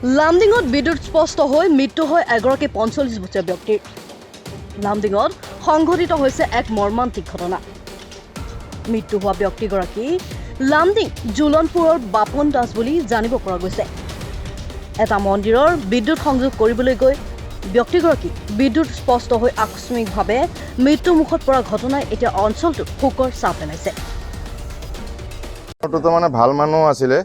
লামডিঙত বিদ্যুৎ স্পষ্ট হৈ মৃত্যু হয় এগৰাকী ৪৫ বছৰীয়া ব্যক্তিৰ। লামডিঙত সংঘটিত হৈছে এক মৰ্মান্তিক ঘটনা। মৃত্যু হোৱা ব্যক্তিগৰাকী লামডিং জোলনপুৰৰ বাপন দাস বুলি জানিব পৰা গৈছে। এটা মন্দিৰৰ বিদ্যুৎ সংযোগ কৰিবলৈ গৈ ব্যক্তিগৰাকী বিদ্যুৎ স্পষ্ট হৈ আকস্মিকভাৱে মৃত্যুমুখত পৰা ঘটনাই এতিয়া অঞ্চলটোত শোকৰ ছাপ পেলাইছে। মানে ভাল মানুহ আছিলে,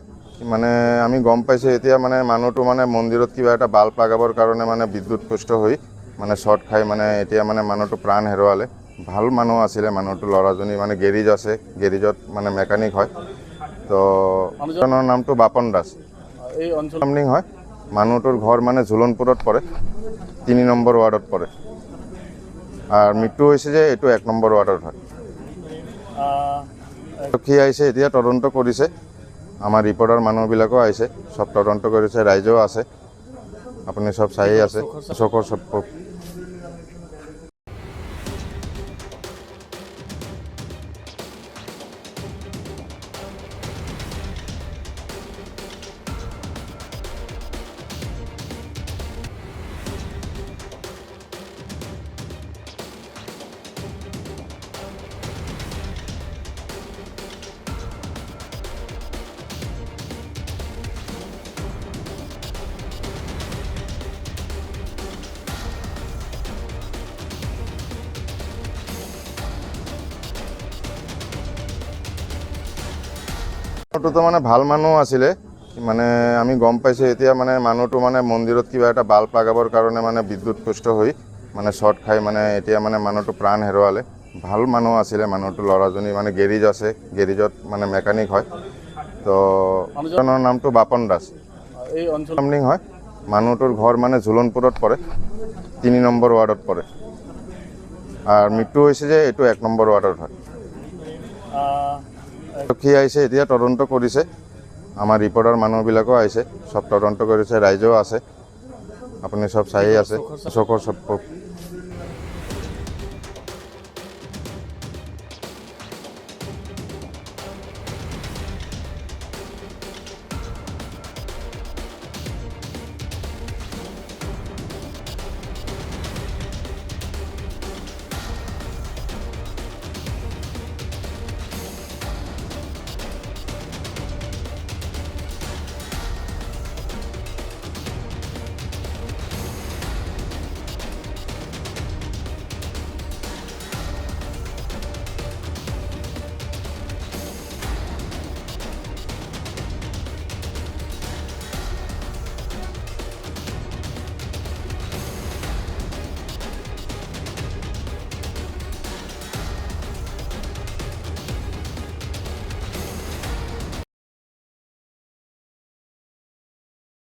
মানে আমি গম পাইছোঁ এতিয়া মানে মানুহটো মানে মন্দিৰত কিবা এটা বাল্ব লগাবৰ কাৰণে মানে বিদ্যুৎপৃষ্ট হৈ মানে শ্বৰ্ট খাই মানে এতিয়া মানে মানুহটো প্ৰাণ হেৰুৱালে। ভাল মানুহ আছিলে মানুহটো, ল'ৰাজনী মানে গেৰেজ আছে, গেৰেজত মানে মেকানিক হয়। তো মানুহজনৰ নামটো বাপন দাস, এই অঞ্চল হয়। মানুহটোৰ ঘৰ মানে জোলনপুৰত পৰে, ৩ নম্বৰ ৱাৰ্ডত পৰে। আৰু মৃত্যু হৈছে যে এইটো ১ নম্বৰ ৱাৰ্ডত হয়। সি আহিছে, এতিয়া তদন্ত কৰিছে। আমাৰ ৰিপৰ্টাৰ মানুহবিলাকো আহিছে, সব তদন্ত কৰিছে, ৰাইজেও আছে। আপুনি সব চাই আছে চকুৰ সব। মানুহটো মানে ভাল মানুহ আছিলে, মানে আমি গম পাইছোঁ এতিয়া মানে মানুহটো মানে মন্দিৰত কিবা এটা বাল্ব লগাবৰ কাৰণে মানে বিদ্যুৎপৃষ্ট হৈ মানে শ্বৰ্ট খাই মানে এতিয়া মানে মানুহটো প্ৰাণ হেৰুৱালে। ভাল মানুহ আছিলে মানুহটো, ল'ৰাজনী মানে গেৰেজ আছে, গেৰেজত মানে মেকানিক হয়। তো মানুহজনৰ নামটো বাপন দাস, এই অঞ্চল হয়। মানুহটোৰ ঘৰ মানে জোলনপুৰত পৰে, ৩ নম্বৰ ৱাৰ্ডত পৰে। আৰু মৃত্যু হৈছে যে এইটো ১ নম্বৰ ৱাৰ্ডত হয়। সি আহিছে, এতিয়া তদন্ত কৰিছে। আমাৰ ৰিপৰ্টাৰ মানুহবিলাকো আহিছে, সব তদন্ত কৰিছে, ৰাইজেও আছে। আপুনি সব চাই আছে চকুৰ সব।